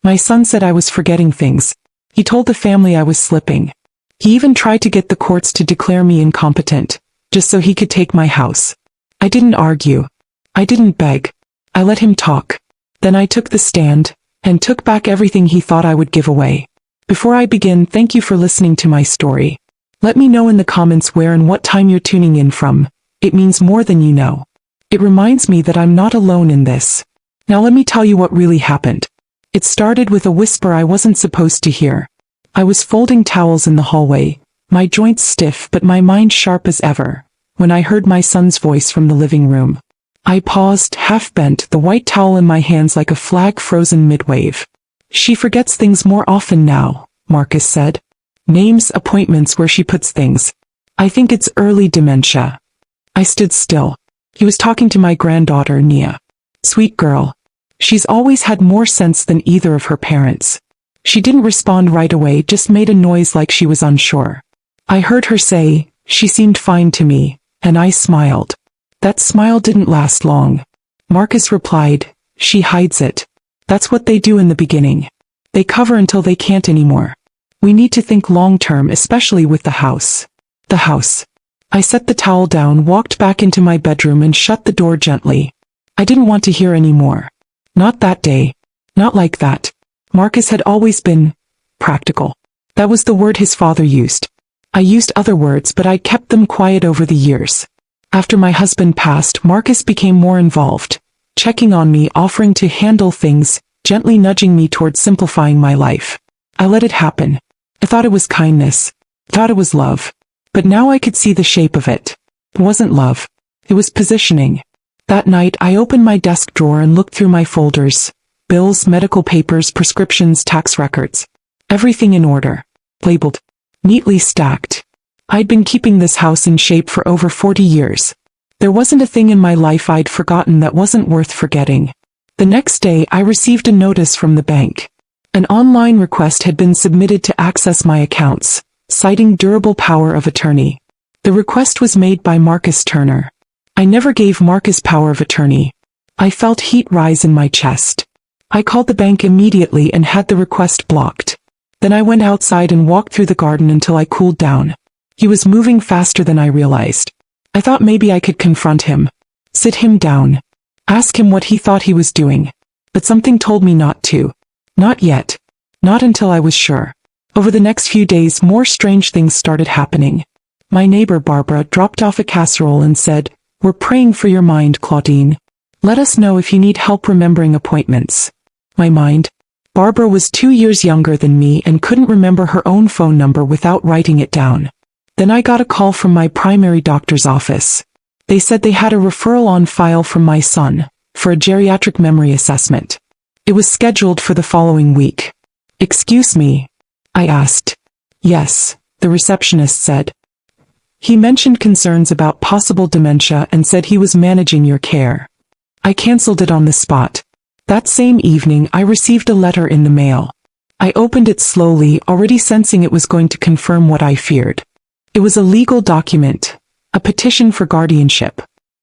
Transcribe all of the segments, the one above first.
My son said I was forgetting things. He told the family I was slipping. He even tried to get the courts to declare me incompetent, just so he could take my house. I didn't argue. I didn't beg. I let him talk. Then I took the stand, and took back everything he thought I would give away. Before I begin, thank you for listening to my story. Let me know in the comments where and what time you're tuning in from. It means more than you know. It reminds me that I'm not alone in this. Now let me tell you what really happened. It started with a whisper I wasn't supposed to hear. I was folding towels in the hallway, my joints stiff but my mind sharp as ever, when I heard my son's voice from the living room. I paused, half-bent, the white towel in my hands like a flag frozen mid-wave. She forgets things more often now, Marcus said. Names, appointments, where she puts things. I think it's early dementia. I stood still. He was talking to my granddaughter, Nia. Sweet girl. She's always had more sense than either of her parents. She didn't respond right away, just made a noise like she was unsure. I heard her say, she seemed fine to me, and I smiled. That smile didn't last long. Marcus replied, she hides it. That's what they do in the beginning. They cover until they can't anymore. We need to think long-term, especially with the house. The house. I set the towel down, walked back into my bedroom and shut the door gently. I didn't want to hear any more. Not that day. Not like that. Marcus had always been practical. That was the word his father used. I used other words, but I kept them quiet over the years. After my husband passed, Marcus became more involved, checking on me, offering to handle things, gently nudging me towards simplifying my life. I let it happen. I thought it was kindness. Thought it was love. But now I could see the shape of it. It wasn't love. It was positioning. That night, I opened my desk drawer and looked through my folders. Bills, medical papers, prescriptions, tax records. Everything in order. Labeled. Neatly stacked. I'd been keeping this house in shape for over 40 years. There wasn't a thing in my life I'd forgotten that wasn't worth forgetting. The next day, I received a notice from the bank. An online request had been submitted to access my accounts, citing durable power of attorney. The request was made by Marcus Turner. I never gave Marcus power of attorney. I felt heat rise in my chest. I called the bank immediately and had the request blocked. Then I went outside and walked through the garden until I cooled down. He was moving faster than I realized. I thought maybe I could confront him. Sit him down. Ask him what he thought he was doing. But something told me not to. Not yet. Not until I was sure. Over the next few days, more strange things started happening. My neighbor Barbara dropped off a casserole and said, "We're praying for your mind, Claudine. Let us know if you need help remembering appointments." My mind? Barbara was 2 years younger than me and couldn't remember her own phone number without writing it down. Then I got a call from my primary doctor's office. They said they had a referral on file from my son for a geriatric memory assessment. It was scheduled for the following week. "Excuse me?" I asked. "Yes," the receptionist said. "He mentioned concerns about possible dementia and said he was managing your care." I canceled it on the spot. That same evening, I received a letter in the mail. I opened it slowly, already sensing it was going to confirm what I feared. It was a legal document, a petition for guardianship,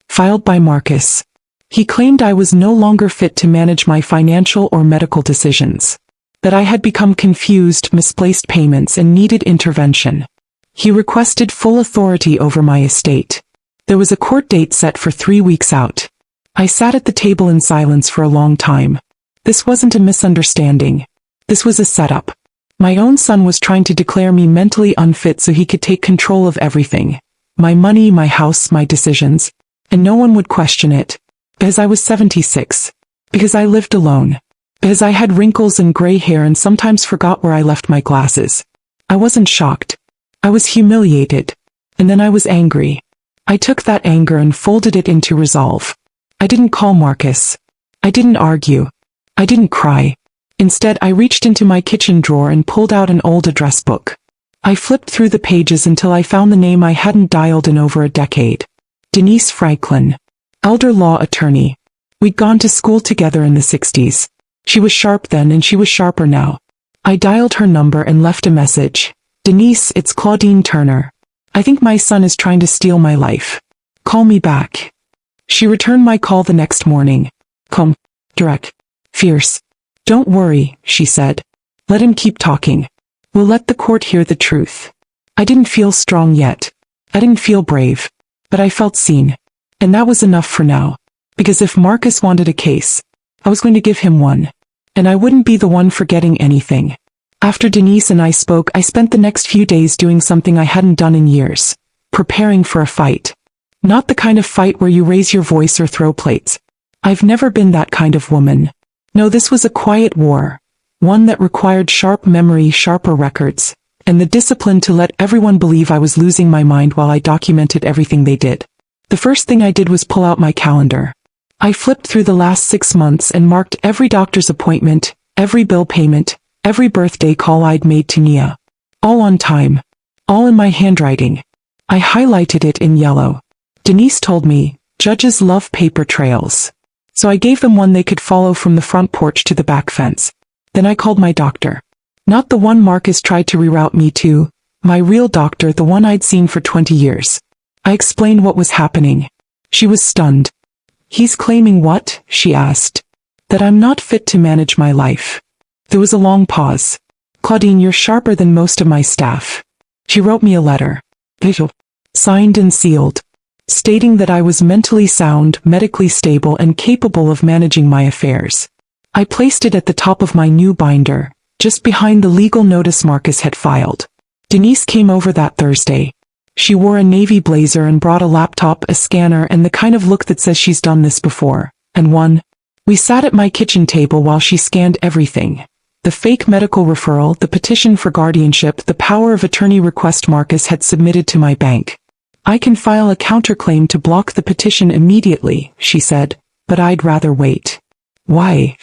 filed by Marcus. He claimed I was no longer fit to manage my financial or medical decisions, that I had become confused, misplaced payments, and needed intervention. He requested full authority over my estate. There was a court date set for 3 weeks out. I sat at the table in silence for a long time. This wasn't a misunderstanding. This was a setup. My own son was trying to declare me mentally unfit so he could take control of everything. My money, my house, my decisions. And no one would question it. Because I was 76. Because I lived alone. Because I had wrinkles and gray hair and sometimes forgot where I left my glasses. I wasn't shocked. I was humiliated. And then I was angry. I took that anger and folded it into resolve. I didn't call Marcus. I didn't argue. I didn't cry. Instead, I reached into my kitchen drawer and pulled out an old address book. I flipped through the pages until I found the name I hadn't dialed in over a decade. Denise Franklin. Elder law attorney. We'd gone to school together in the 60s. She was sharp then and she was sharper now. I dialed her number and left a message. "Denise, it's Claudine Turner. I think my son is trying to steal my life. Call me back." She returned my call the next morning. Calm, direct, fierce. Don't worry, she said. Let him keep talking. We'll let the court hear the truth. I didn't feel strong yet. I didn't feel brave. But I felt seen. And that was enough for now. Because if Marcus wanted a case, I was going to give him one. And I wouldn't be the one forgetting anything. After Denise and I spoke, I spent the next few days doing something I hadn't done in years. Preparing for a fight. Not the kind of fight where you raise your voice or throw plates. I've never been that kind of woman. No, this was a quiet war. One that required sharp memory, sharper records, and the discipline to let everyone believe I was losing my mind while I documented everything they did. The first thing I did was pull out my calendar. I flipped through the last 6 months and marked every doctor's appointment, every bill payment, every birthday call I'd made to Nia. All on time. All in my handwriting. I highlighted it in yellow. Denise told me, judges love paper trails. So I gave them one they could follow from the front porch to the back fence. Then I called my doctor. Not the one Marcus tried to reroute me to, my real doctor, the one I'd seen for 20 years. I explained what was happening. She was stunned. He's claiming what? She asked. That I'm not fit to manage my life. There was a long pause. Claudine, you're sharper than most of my staff. She wrote me a letter. Signed and sealed. Stating that I was mentally sound, medically stable, and capable of managing my affairs. I placed it at the top of my new binder, just behind the legal notice Marcus had filed. Denise came over that Thursday. She wore a navy blazer and brought a laptop, a scanner, and the kind of look that says she's done this before, and won. We sat at my kitchen table while she scanned everything. The fake medical referral, the petition for guardianship, the power of attorney request Marcus had submitted to my bank. I can file a counterclaim to block the petition immediately, she said, but I'd rather wait. Why?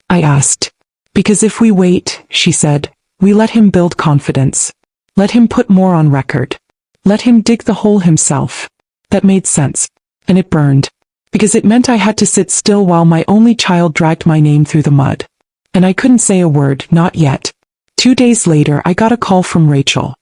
I asked. Because if we wait, she said, we let him build confidence. Let him put more on record. Let him dig the hole himself. That made sense. And it burned. Because it meant I had to sit still while my only child dragged my name through the mud. And I couldn't say a word, not yet. 2 days later, I got a call from Rachel.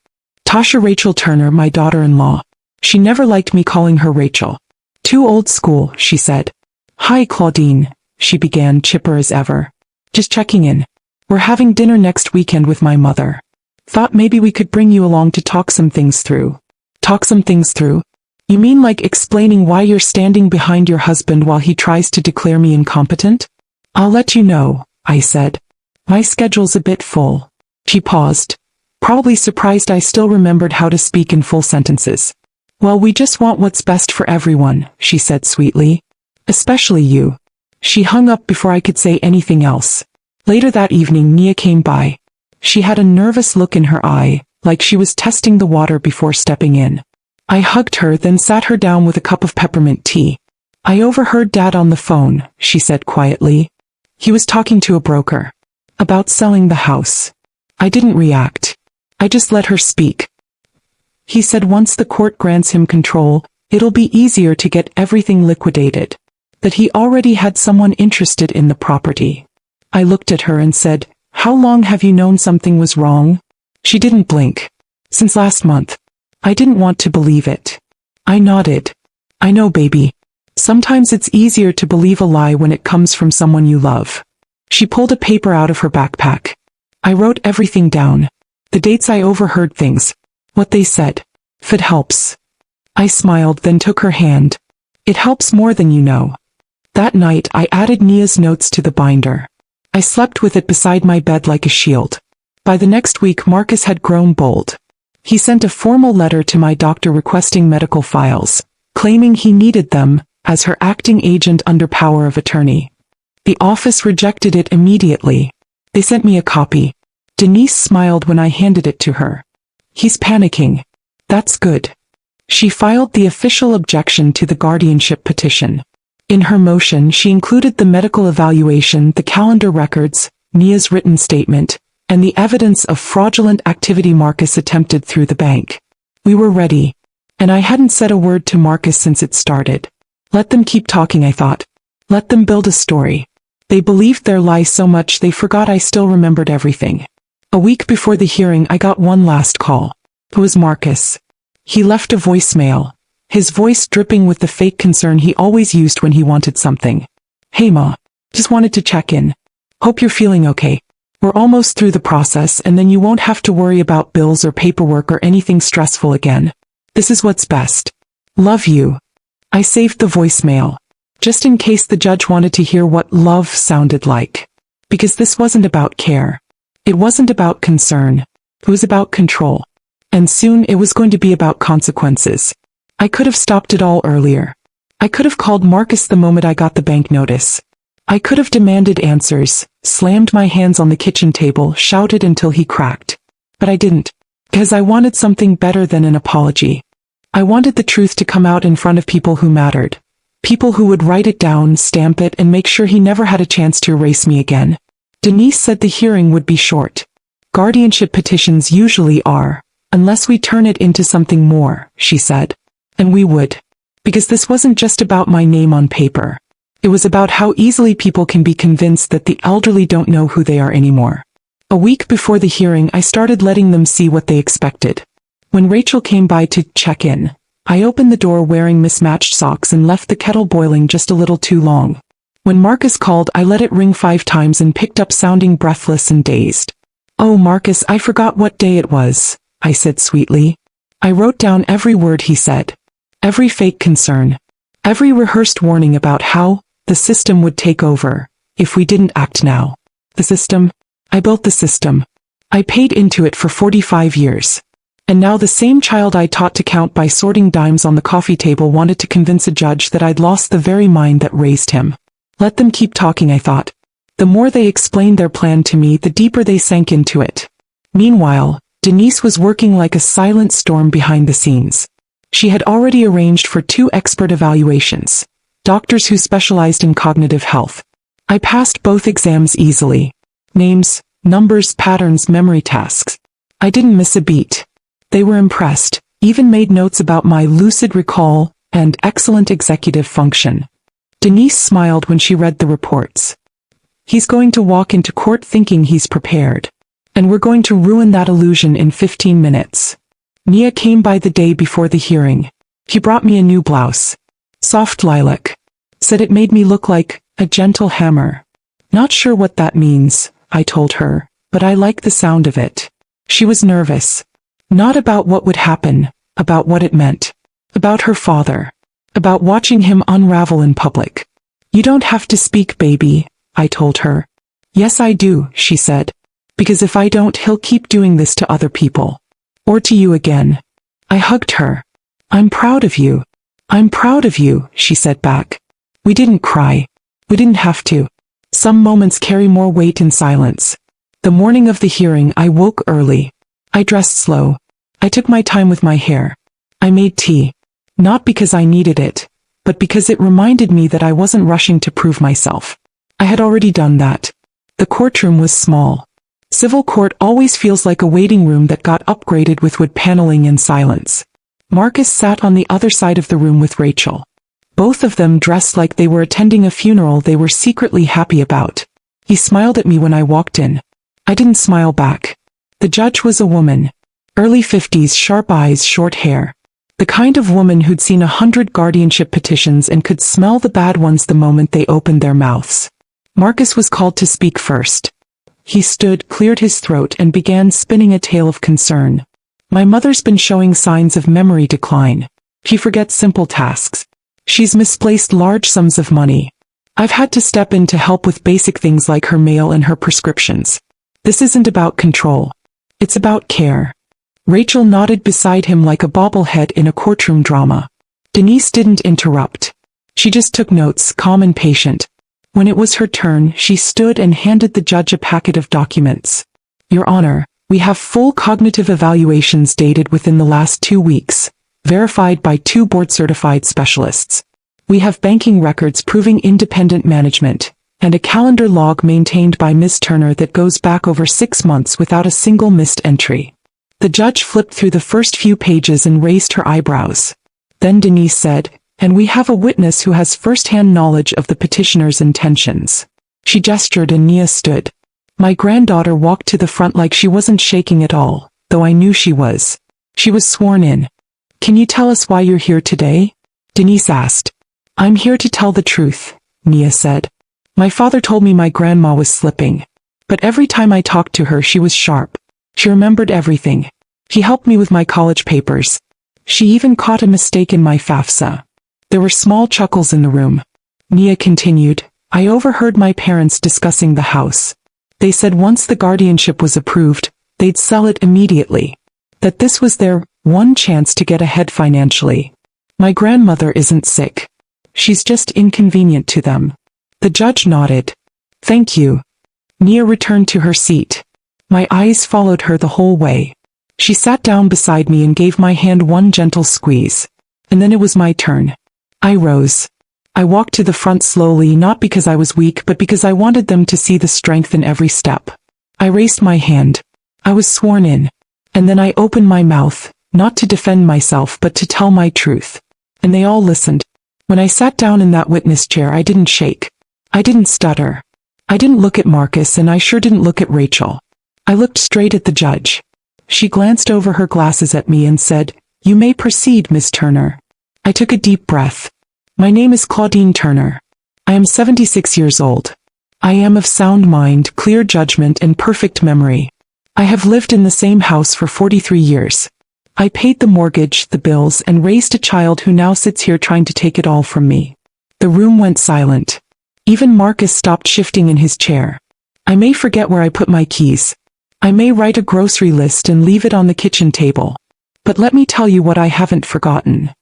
Tasha Rachel Turner, my daughter-in-law. She never liked me calling her Rachel. Too old school, she said. Hi, Claudine, she began, chipper as ever. Just checking in. We're having dinner next weekend with my mother. Thought maybe we could bring you along to talk some things through. Talk some things through? You mean like explaining why you're standing behind your husband while he tries to declare me incompetent? I'll let you know, I said. My schedule's a bit full. She paused. Probably surprised I still remembered how to speak in full sentences. Well, we just want what's best for everyone, she said sweetly. Especially you. She hung up before I could say anything else. Later that evening, Nia came by. She had a nervous look in her eye, like she was testing the water before stepping in. I hugged her, then sat her down with a cup of peppermint tea. I overheard Dad on the phone, she said quietly. He was talking to a broker. About selling the house. I didn't react. I just let her speak. He said once the court grants him control, it'll be easier to get everything liquidated. That he already had someone interested in the property. I looked at her and said, how long have you known something was wrong? She didn't blink. Since last month. I didn't want to believe it. I nodded. I know, baby. Sometimes it's easier to believe a lie when it comes from someone you love. She pulled a paper out of her backpack. I wrote everything down. The dates I overheard things. What they said. If it helps. I smiled, then took her hand. It helps more than you know. That night, I added Nia's notes to the binder. I slept with it beside my bed like a shield. By the next week, Marcus had grown bold. He sent a formal letter to my doctor requesting medical files, claiming he needed them, as her acting agent under power of attorney. The office rejected it immediately. They sent me a copy. Denise smiled when I handed it to her. He's panicking. That's good. She filed the official objection to the guardianship petition. In her motion, she included the medical evaluation, the calendar records, Nia's written statement, and the evidence of fraudulent activity Marcus attempted through the bank. We were ready. And I hadn't said a word to Marcus since it started. Let them keep talking, I thought. Let them build a story. They believed their lie so much they forgot I still remembered everything. A week before the hearing, I got one last call. It was Marcus. He left a voicemail, his voice dripping with the fake concern he always used when he wanted something. Hey Ma, just wanted to check in. Hope you're feeling okay. We're almost through the process and then you won't have to worry about bills or paperwork or anything stressful again. This is what's best. Love you. I saved the voicemail, just in case the judge wanted to hear what love sounded like. Because this wasn't about care. It wasn't about concern. It was about control. And soon it was going to be about consequences. I could have stopped it all earlier. I could have called Marcus the moment I got the bank notice. I could have demanded answers, slammed my hands on the kitchen table, shouted until he cracked. But I didn't. Because I wanted something better than an apology. I wanted the truth to come out in front of people who mattered. People who would write it down, stamp it, and make sure he never had a chance to erase me again. Denise said the hearing would be short. Guardianship petitions usually are, unless we turn it into something more, she said. And we would. Because this wasn't just about my name on paper. It was about how easily people can be convinced that the elderly don't know who they are anymore. A week before the hearing, I started letting them see what they expected. When Rachel came by to check in, I opened the door wearing mismatched socks and left the kettle boiling just a little too long. When Marcus called, I let it ring 5 times and picked up sounding breathless and dazed. "Oh, Marcus, I forgot what day it was," I said sweetly. I wrote down every word he said. Every fake concern. Every rehearsed warning about how the system would take over if we didn't act now. The system? I built the system. I paid into it for 45 years. And now the same child I taught to count by sorting dimes on the coffee table wanted to convince a judge that I'd lost the very mind that raised him. Let them keep talking, I thought. The more they explained their plan to me, the deeper they sank into it. Meanwhile, Denise was working like a silent storm behind the scenes. She had already arranged for 2 expert evaluations, doctors who specialized in cognitive health. I passed both exams easily. Names, numbers, patterns, memory tasks. I didn't miss a beat. They were impressed, even made notes about my lucid recall and excellent executive function. Denise smiled when she read the reports. He's going to walk into court thinking he's prepared. And we're going to ruin that illusion in 15 minutes. Nia came by the day before the hearing. He brought me a new blouse. Soft lilac. Said it made me look like a gentle hammer. Not sure what that means, I told her, but I like the sound of it. She was nervous. Not about what would happen, about what it meant. About her father. About watching him unravel in public. You don't have to speak, baby, I told her. Yes, I do, she said. Because if I don't, he'll keep doing this to other people. Or to you again. I hugged her. I'm proud of you. I'm proud of you, she said back. We didn't cry. We didn't have to. Some moments carry more weight in silence. The morning of the hearing, I woke early. I dressed slow. I took my time with my hair. I made tea. Not because I needed it, but because it reminded me that I wasn't rushing to prove myself. I had already done that. The courtroom was small. Civil court always feels like a waiting room that got upgraded with wood paneling and silence. Marcus sat on the other side of the room with Rachel. Both of them dressed like they were attending a funeral they were secretly happy about. He smiled at me when I walked in. I didn't smile back. The judge was a woman. Early 50s, sharp eyes, short hair. The kind of woman who'd seen 100 guardianship petitions and could smell the bad ones the moment they opened their mouths. Marcus was called to speak first. He stood, cleared his throat, and began spinning a tale of concern. My mother's been showing signs of memory decline. She forgets simple tasks. She's misplaced large sums of money. I've had to step in to help with basic things like her mail and her prescriptions. This isn't about control. It's about care. Rachel nodded beside him like a bobblehead in a courtroom drama. Denise didn't interrupt. She just took notes, calm and patient. When it was her turn, she stood and handed the judge a packet of documents. Your Honor, we have full cognitive evaluations dated within the last 2 weeks, verified by 2 board-certified specialists. We have banking records proving independent management, and a calendar log maintained by Ms. Turner that goes back over 6 months without a single missed entry. The judge flipped through the first few pages and raised her eyebrows. Then Denise said, and we have a witness who has first-hand knowledge of the petitioner's intentions. She gestured and Nia stood. My granddaughter walked to the front like she wasn't shaking at all, though I knew she was. She was sworn in. Can you tell us why you're here today? Denise asked. I'm here to tell the truth, Nia said. My father told me my grandma was slipping. But every time I talked to her she was sharp. She remembered everything. She helped me with my college papers. She even caught a mistake in my FAFSA. There were small chuckles in the room. Nia continued, I overheard my parents discussing the house. They said once the guardianship was approved, they'd sell it immediately. That this was their one chance to get ahead financially. My grandmother isn't sick. She's just inconvenient to them. The judge nodded. Thank you. Nia returned to her seat. My eyes followed her the whole way. She sat down beside me and gave my hand one gentle squeeze. And then it was my turn. I rose. I walked to the front slowly, not because I was weak but because I wanted them to see the strength in every step. I raised my hand. I was sworn in. And then I opened my mouth, not to defend myself but to tell my truth. And they all listened. When I sat down in that witness chair I didn't shake. I didn't stutter. I didn't look at Marcus and I sure didn't look at Rachel. I looked straight at the judge. She glanced over her glasses at me and said, You may proceed, Miss Turner. I took a deep breath. My name is Claudine Turner. I am 76 years old. I am of sound mind, clear judgment and perfect memory. I have lived in the same house for 43 years. I paid the mortgage, the bills, and raised a child who now sits here trying to take it all from me. The room went silent. Even Marcus stopped shifting in his chair. I may forget where I put my keys. I may write a grocery list and leave it on the kitchen table. But let me tell you what I haven't forgotten.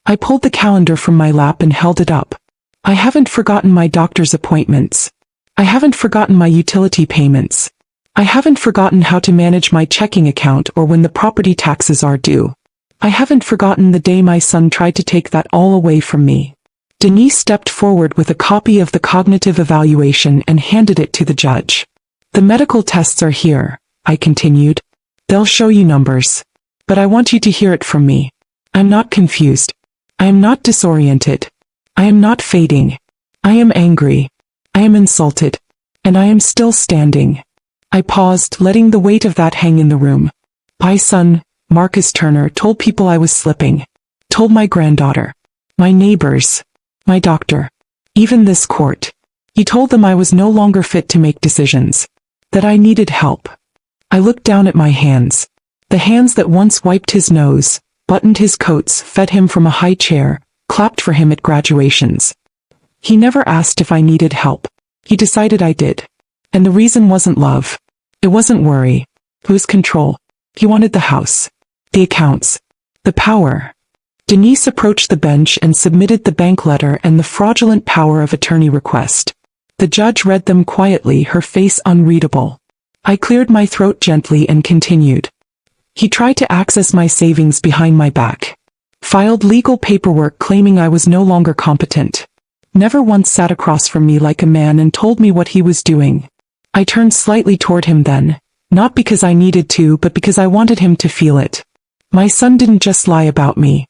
I pulled the calendar from my lap and held it up. I haven't forgotten my doctor's appointments. I haven't forgotten my utility payments. I haven't forgotten how to manage my checking account or when the property taxes are due. I haven't forgotten the day my son tried to take that all away from me. Denise stepped forward with a copy of the cognitive evaluation and handed it to the judge. The medical tests are here, I continued. They'll show you numbers. But I want you to hear it from me. I'm not confused. I am not disoriented. I am not fading. I am angry. I am insulted. And I am still standing. I paused, letting the weight of that hang in the room. My son, Marcus Turner, told people I was slipping. Told my granddaughter. My neighbors. My doctor. Even this court. He told them I was no longer fit to make decisions. That I needed help. I looked down at my hands. The hands that once wiped his nose, buttoned his coats, fed him from a high chair, clapped for him at graduations. He never asked if I needed help. He decided I did. And the reason wasn't love. It wasn't worry. It was control. He wanted the house. The accounts. The power. Denise approached the bench and submitted the bank letter and the fraudulent power of attorney request. The judge read them quietly, her face unreadable. I cleared my throat gently and continued. He tried to access my savings behind my back. Filed legal paperwork claiming I was no longer competent. Never once sat across from me like a man and told me what he was doing. I turned slightly toward him then, not because I needed to but because I wanted him to feel it. My son didn't just lie about me.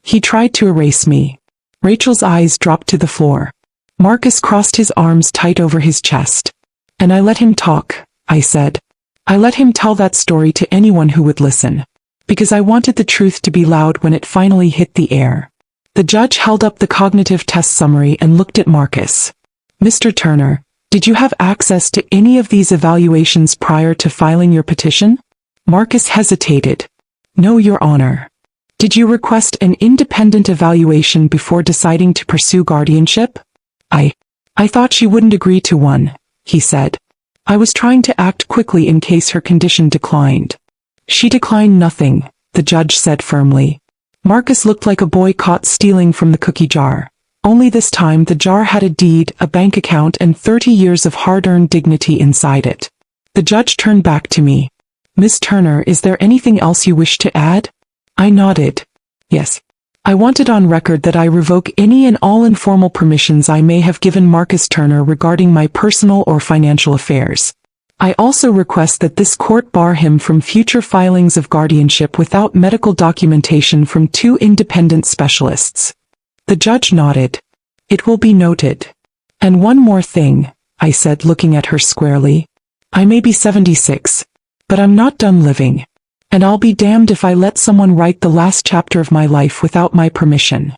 He tried to erase me. Rachel's eyes dropped to the floor. Marcus crossed his arms tight over his chest. And I let him talk, I said. I let him tell that story to anyone who would listen. Because I wanted the truth to be loud when it finally hit the air. The judge held up the cognitive test summary and looked at Marcus. Mr. Turner, did you have access to any of these evaluations prior to filing your petition? Marcus hesitated. No, Your Honor. Did you request an independent evaluation before deciding to pursue guardianship? I thought she wouldn't agree to one, he said. I was trying to act quickly in case her condition declined. She declined nothing, the judge said firmly. Marcus looked like a boy caught stealing from the cookie jar. Only this time the jar had a deed, a bank account, and 30 years of hard-earned dignity inside it. The judge turned back to me. Miss Turner, is there anything else you wish to add? I nodded. Yes. I wanted on record that I revoke any and all informal permissions I may have given Marcus Turner regarding my personal or financial affairs. I also request that this court bar him from future filings of guardianship without medical documentation from 2 independent specialists. The judge nodded. It will be noted. And one more thing, I said, looking at her squarely. I may be 76, but I'm not done living. And I'll be damned if I let someone write the last chapter of my life without my permission.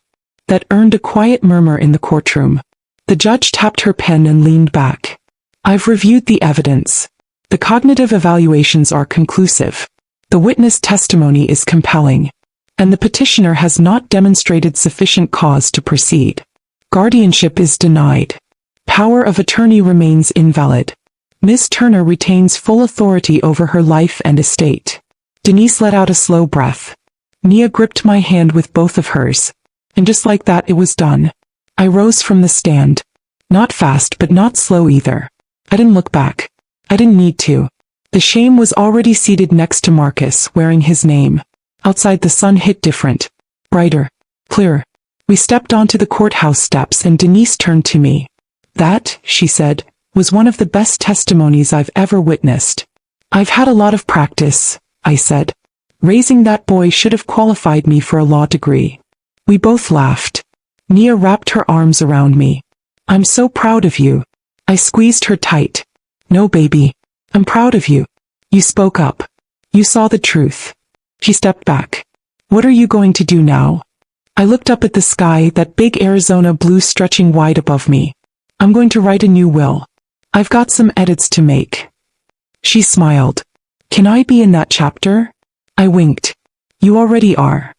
That earned a quiet murmur in the courtroom. The judge tapped her pen and leaned back. I've reviewed the evidence. The cognitive evaluations are conclusive. The witness testimony is compelling. And the petitioner has not demonstrated sufficient cause to proceed. Guardianship is denied. Power of attorney remains invalid. Ms. Turner retains full authority over her life and estate. Denise let out a slow breath. Nia gripped my hand with both of hers. And just like that it was done. I rose from the stand. Not fast but not slow either. I didn't look back. I didn't need to. The shame was already seated next to Marcus, wearing his name. Outside the sun hit different. Brighter. Clearer. We stepped onto the courthouse steps and Denise turned to me. That, she said, was one of the best testimonies I've ever witnessed. I've had a lot of practice, I said. Raising that boy should have qualified me for a law degree. We both laughed. Nia wrapped her arms around me. I'm so proud of you. I squeezed her tight. No, baby. I'm proud of you. You spoke up. You saw the truth. She stepped back. What are you going to do now? I looked up at the sky, that big Arizona blue stretching wide above me. I'm going to write a new will. I've got some edits to make. She smiled. Can I be in that chapter? I winked. You already are.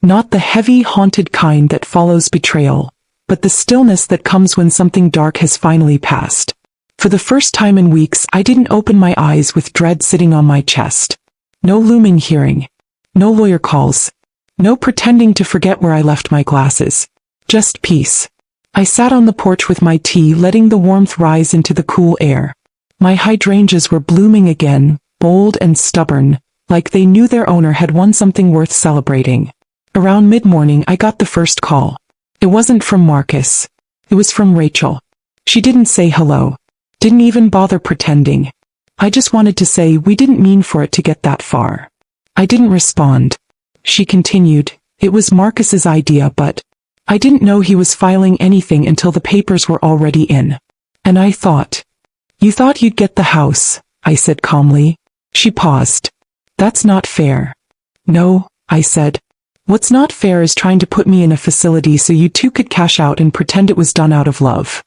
Not the heavy, haunted kind that follows betrayal, but the stillness that comes when something dark has finally passed. For the first time in weeks, I didn't open my eyes with dread sitting on my chest. No looming hearing. No lawyer calls. No pretending to forget where I left my glasses. Just peace. I sat on the porch with my tea, letting the warmth rise into the cool air. My hydrangeas were blooming again, bold and stubborn, like they knew their owner had won something worth celebrating. Around mid-morning I got the first call. It wasn't from Marcus. It was from Rachel. She didn't say hello. Didn't even bother pretending. I just wanted to say we didn't mean for it to get that far. I didn't respond. She continued, it was Marcus's idea, but I didn't know he was filing anything until the papers were already in. And I thought. You thought you'd get the house, I said calmly. She paused. That's not fair. No, I said. What's not fair is trying to put me in a facility so you two could cash out and pretend it was done out of love.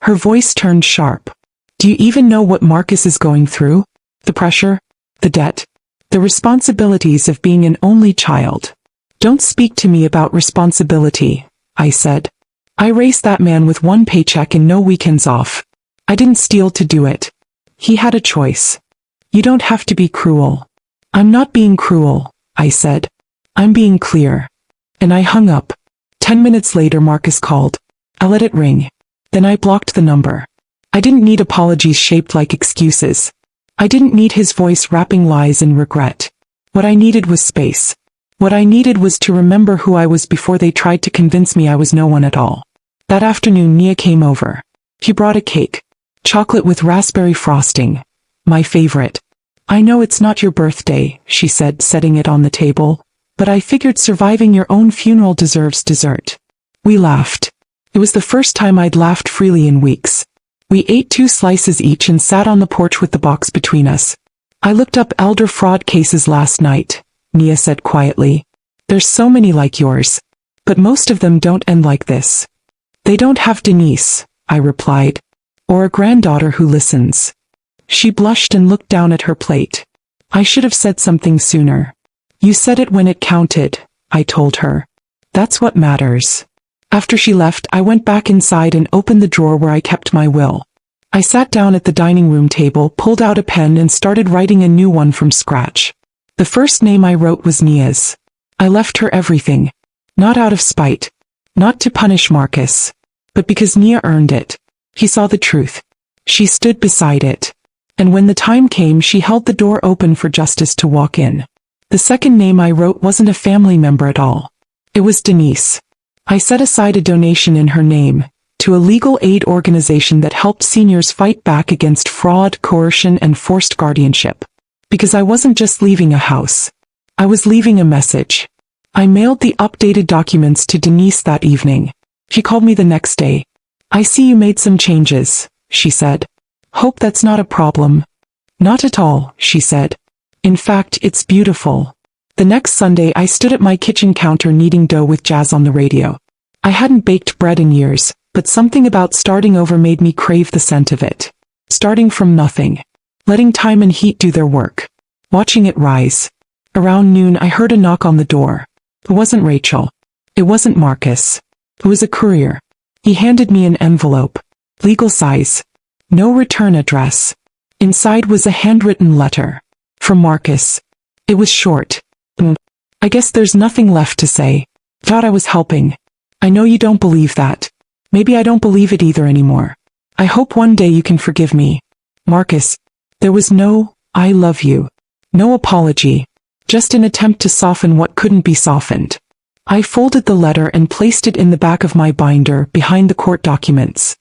Her voice turned sharp. Do you even know what Marcus is going through? The pressure? The debt? The responsibilities of being an only child. Don't speak to me about responsibility, I said. I raised that man with one paycheck and no weekends off. I didn't steal to do it. He had a choice. You don't have to be cruel. I'm not being cruel, I said. I'm being clear. And I hung up. 10 minutes later Marcus called. I let it ring. Then I blocked the number. I didn't need apologies shaped like excuses. I didn't need his voice wrapping lies in regret. What I needed was space. What I needed was to remember who I was before they tried to convince me I was no one at all. That afternoon Nia came over. She brought a cake. Chocolate with raspberry frosting. My favorite. I know it's not your birthday, she said, setting it on the table, but I figured surviving your own funeral deserves dessert. We laughed. It was the first time I'd laughed freely in weeks. We ate 2 slices each and sat on the porch with the box between us. I looked up elder fraud cases last night, Nia said quietly. There's so many like yours. But most of them don't end like this. They don't have Denise, I replied. Or a granddaughter who listens. She blushed and looked down at her plate. I should have said something sooner. You said it when it counted, I told her. That's what matters. After she left, I went back inside and opened the drawer where I kept my will. I sat down at the dining room table, pulled out a pen and started writing a new one from scratch. The first name I wrote was Nia's. I left her everything. Not out of spite. Not to punish Marcus. But because Nia earned it. He saw the truth. She stood beside it. And when the time came, she held the door open for justice to walk in. The second name I wrote wasn't a family member at all. It was Denise. I set aside a donation in her name, to a legal aid organization that helped seniors fight back against fraud, coercion, and forced guardianship. Because I wasn't just leaving a house. I was leaving a message. I mailed the updated documents to Denise that evening. She called me the next day. I see you made some changes, she said. Hope that's not a problem. Not at all, she said. In fact, it's beautiful. The next Sunday I stood at my kitchen counter kneading dough with jazz on the radio. I hadn't baked bread in years, but something about starting over made me crave the scent of it. Starting from nothing. Letting time and heat do their work. Watching it rise. Around noon I heard a knock on the door. It wasn't Rachel. It wasn't Marcus. It was a courier. He handed me an envelope. Legal size. No return address. Inside was a handwritten letter. From Marcus. It was short. I guess there's nothing left to say. Thought I was helping. I know you don't believe that. Maybe I don't believe it either anymore. I hope one day you can forgive me. Marcus. There was no, I love you. No apology. Just an attempt to soften what couldn't be softened. I folded the letter and placed it in the back of my binder behind the court documents.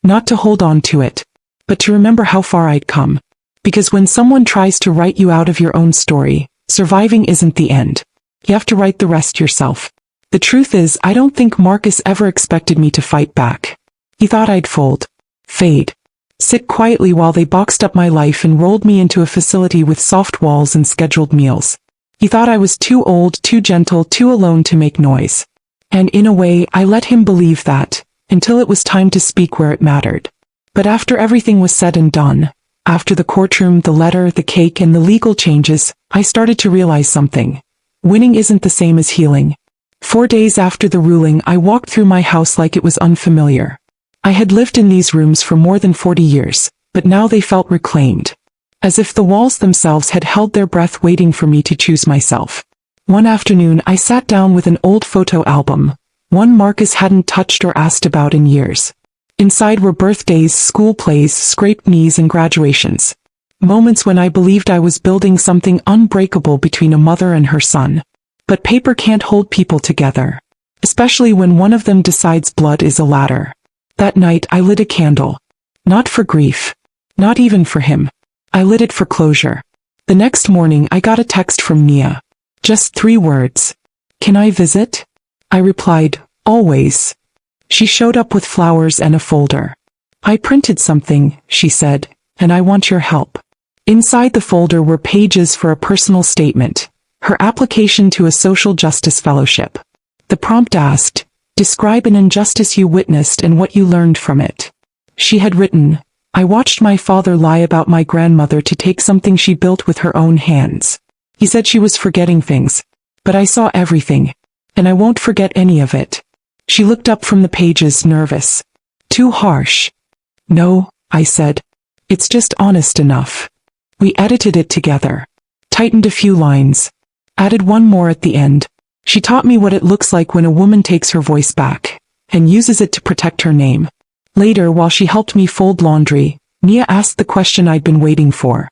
Not to hold on to it, but to remember how far I'd come. Because when someone tries to write you out of your own story, surviving isn't the end. You have to write the rest yourself. The truth is, I don't think Marcus ever expected me to fight back. He thought I'd fold. Fade. Sit quietly while they boxed up my life and rolled me into a facility with soft walls and scheduled meals. He thought I was too old, too gentle, too alone to make noise. And in a way, I let him believe that, until it was time to speak where it mattered. But after everything was said and done, after the courtroom, the letter, the cake, and the legal changes, I started to realize something. Winning isn't the same as healing. 4 days after the ruling, I walked through my house like it was unfamiliar. I had lived in these rooms for more than 40 years, but now they felt reclaimed. As if the walls themselves had held their breath waiting for me to choose myself. One afternoon I sat down with an old photo album, one Marcus hadn't touched or asked about in years. Inside were birthdays, school plays, scraped knees and graduations. Moments when I believed I was building something unbreakable between a mother and her son. But paper can't hold people together. Especially when one of them decides blood is a ladder. That night I lit a candle. Not for grief. Not even for him. I lit it for closure. The next morning I got a text from Nia. Just 3 words. Can I visit? I replied, always. She showed up with flowers and a folder. I printed something, she said, and I want your help. Inside the folder were pages for a personal statement, her application to a social justice fellowship. The prompt asked, describe an injustice you witnessed and what you learned from it. She had written, I watched my father lie about my grandmother to take something she built with her own hands. He said she was forgetting things, but I saw everything, and I won't forget any of it. She looked up from the pages, nervous. Too harsh. No, I said. It's just honest enough. We edited it together. Tightened a few lines. Added one more at the end. She taught me what it looks like when a woman takes her voice back, and uses it to protect her name. Later, while she helped me fold laundry, Nia asked the question I'd been waiting for.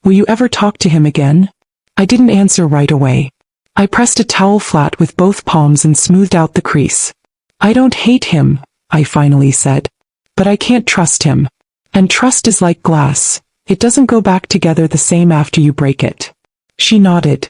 Will you ever talk to him again? I didn't answer right away. I pressed a towel flat with both palms and smoothed out the crease. I don't hate him, I finally said. But I can't trust him. And trust is like glass. It doesn't go back together the same after you break it. She nodded.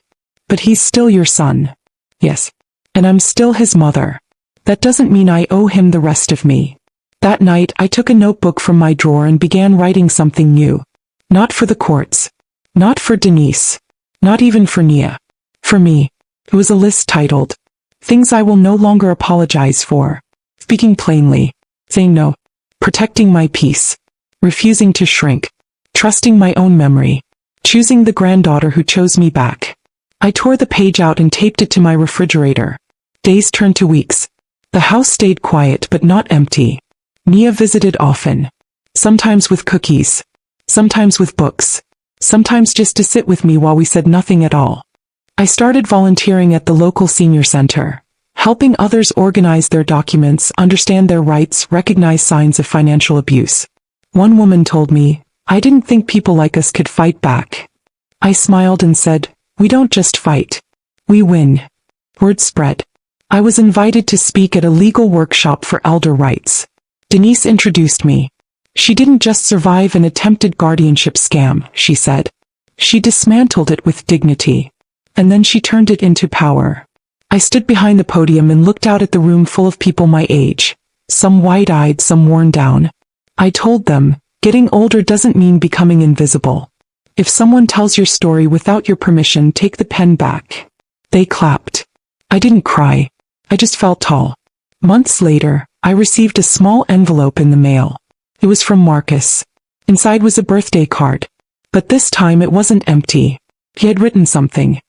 But he's still your son. Yes. And I'm still his mother. That doesn't mean I owe him the rest of me. That night I took a notebook from my drawer and began writing something new. Not for the courts. Not for Denise. Not even for Nia. For me. It was a list titled, Things I Will No Longer Apologize For. Speaking plainly. Saying no. Protecting my peace. Refusing to shrink. Trusting my own memory. Choosing the granddaughter who chose me back. I tore the page out and taped it to my refrigerator. Days turned to weeks. The house stayed quiet but not empty. Nia visited often. Sometimes with cookies. Sometimes with books. Sometimes just to sit with me while we said nothing at all. I started volunteering at the local senior center, helping others organize their documents, understand their rights, recognize signs of financial abuse. One woman told me, I didn't think people like us could fight back. I smiled and said, we don't just fight. We win. Word spread. I was invited to speak at a legal workshop for elder rights. Denise introduced me. She didn't just survive an attempted guardianship scam, she said. She dismantled it with dignity. And then she turned it into power. I stood behind the podium and looked out at the room full of people my age. Some wide-eyed, some worn down. I told them, getting older doesn't mean becoming invisible. If someone tells your story without your permission, take the pen back. They clapped. I didn't cry. I just felt tall. Months later, I received a small envelope in the mail. It was from Marcus. Inside was a birthday card. But this time it wasn't empty. He had written something.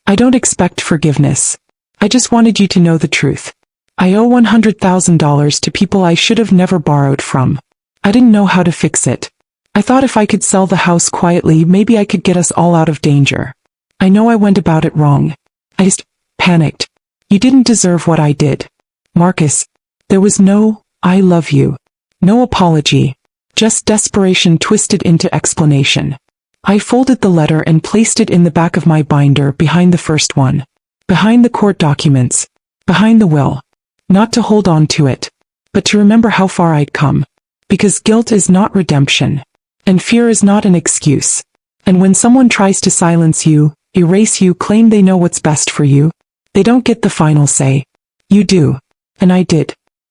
I don't expect forgiveness. I just wanted you to know the truth. I owe $100,000 to people I should have never borrowed from. I didn't know how to fix it. I thought if I could sell the house quietly, maybe I could get us all out of danger. I know I went about it wrong. I just panicked. You didn't deserve what I did. Marcus, there was no, I love you. No apology. Just desperation twisted into explanation. I folded the letter and placed it in the back of my binder behind the first one. Behind the court documents. Behind the will. Not to hold on to it, but to remember how far I'd come. Because guilt is not redemption. And fear is not an excuse. And when someone tries to silence you, erase you, claim they know what's best for you, they don't get the final say. You do. And I did.